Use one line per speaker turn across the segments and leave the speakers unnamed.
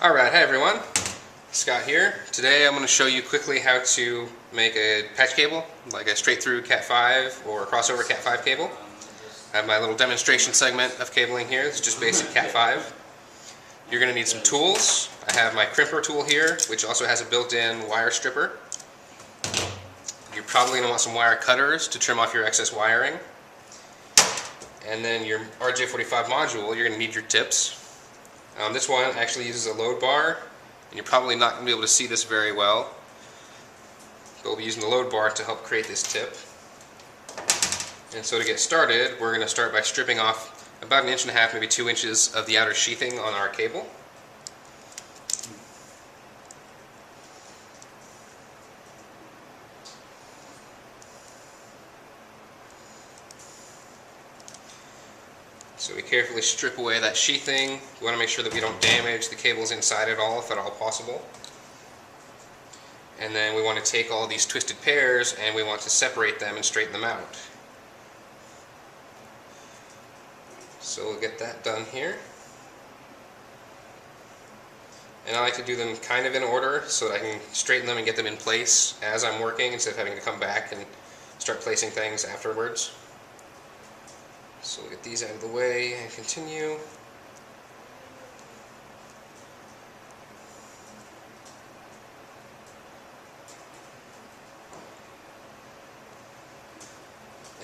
Alright, hi everyone, Scott here. Today I'm going to show you quickly how to make a patch cable, like a straight through Cat 5 or crossover Cat 5 cable. I have my little demonstration segment of cabling here. It's just basic Cat 5. You're going to need some tools. I have my crimper tool here, which also has a built-in wire stripper. You're probably going to want some wire cutters to trim off your excess wiring. And then your RJ45 module, you're going to need your tips. This one actually uses a load bar, and you're probably not going to be able to see this very well, but we'll be using the load bar to help create this tip. And so to get started, we're going to start by stripping off about 1.5 inches, maybe 2 inches of the outer sheathing on our cable. So we carefully strip away that sheathing. We want to make sure that we don't damage the cables inside at all, if at all possible. And then we want to take all these twisted pairs and we want to separate them and straighten them out. So we'll get that done here. And I like to do them kind of in order so that I can straighten them and get them in place as I'm working instead of having to come back and start placing things afterwards. So we'll get these out of the way and continue.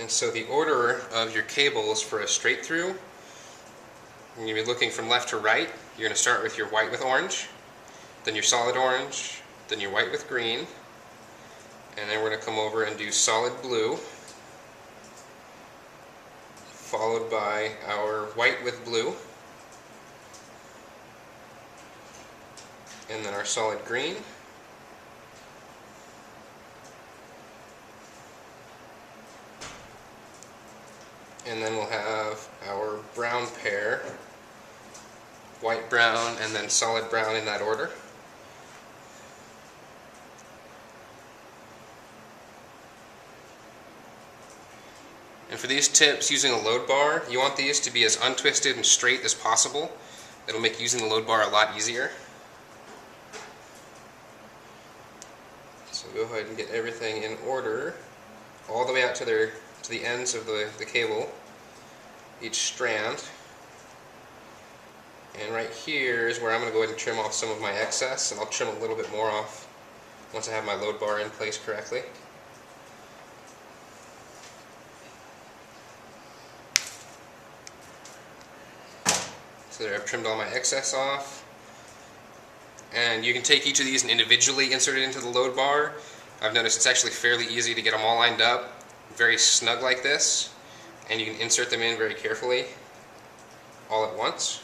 And so the order of your cables for a straight through, when you're looking from left to right, you're going to start with your white with orange, then your solid orange, then your white with green, and then we're going to come over and do solid blue, followed by our white with blue, and then our solid green, and then we'll have our brown pair, white, brown, and then solid brown in that order. And for these tips, using a load bar, you want these to be as untwisted and straight as possible. It'll make using the load bar a lot easier. So go ahead and get everything in order, all the way out to the ends of the cable, each strand. And right here is where I'm going to go ahead and trim off some of my excess, and I'll trim a little bit more off once I have my load bar in place correctly. So there, I've trimmed all my excess off. And you can take each of these and individually insert it into the load bar. I've noticed it's actually fairly easy to get them all lined up, very snug like this, and you can insert them in very carefully, all at once.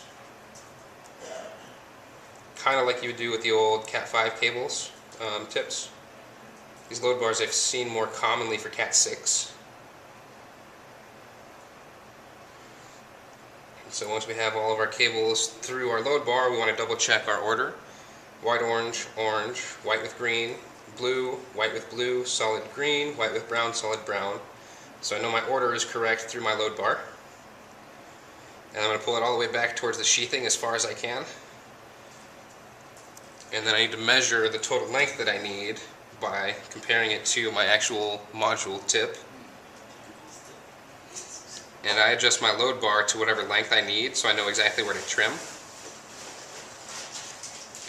Kind of like you would do with the old Cat 5 cables, tips. These load bars I've seen more commonly for Cat 6. So once we have all of our cables through our load bar, we want to double check our order. White, orange, orange, white with green, blue, white with blue, solid green, white with brown, solid brown. So I know my order is correct through my load bar. And I'm going to pull it all the way back towards the sheathing as far as I can. And then I need to measure the total length that I need by comparing it to my actual module tip. And I adjust my load bar to whatever length I need so I know exactly where to trim.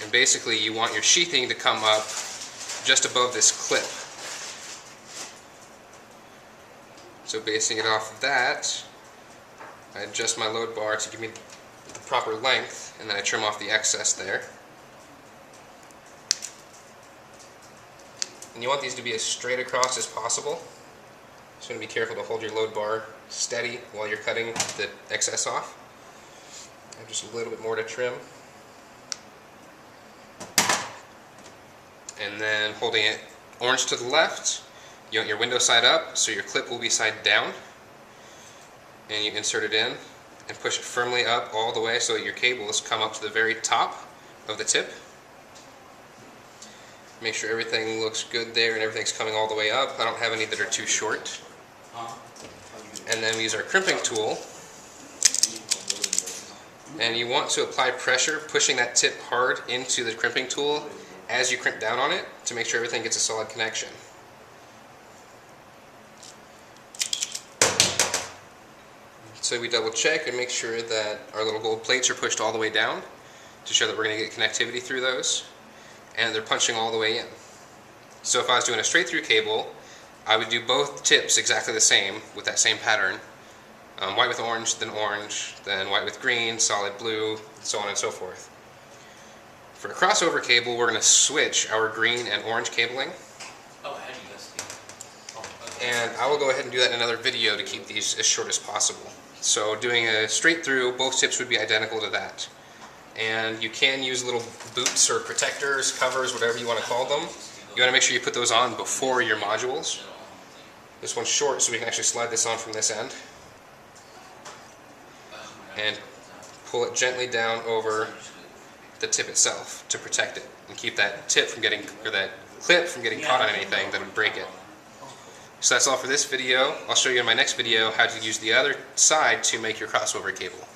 And basically you want your sheathing to come up just above this clip. So basing it off of that, I adjust my load bar to give me the proper length, and then I trim off the excess there. And you want these to be as straight across as possible. So you want to be careful to hold your load bar steady while you're cutting the excess off. I have just a little bit more to trim. And then holding it orange to the left, you want your window side up, so your clip will be side down. And you insert it in and push it firmly up all the way so that your cables come up to the very top of the tip. Make sure everything looks good there and everything's coming all the way up. I don't have any that are too short. And then we use our crimping tool And you want to apply pressure, pushing that tip hard into the crimping tool as you crimp down on it to make sure everything gets a solid connection. So we double check and make sure that our little gold plates are pushed all the way down to show that we're going to get connectivity through those, and they're punching all the way in. So if I was doing a straight through cable, I would do both tips exactly the same with that same pattern. White with orange, then white with green, solid blue, so on and so forth. For a crossover cable, we're going to switch our green and orange cabling. And I will go ahead and do that in another video to keep these as short as possible. So doing a straight through, both tips would be identical to that. And you can use little boots or protectors, covers, whatever you want to call them. You want to make sure you put those on before your modules. This one's short, so we can actually slide this on from this end. And pull it gently down over the tip itself to protect it and keep that tip from getting, or that clip from getting caught on anything that would break it. So that's all for this video. I'll show you in my next video how to use the other side to make your crossover cable.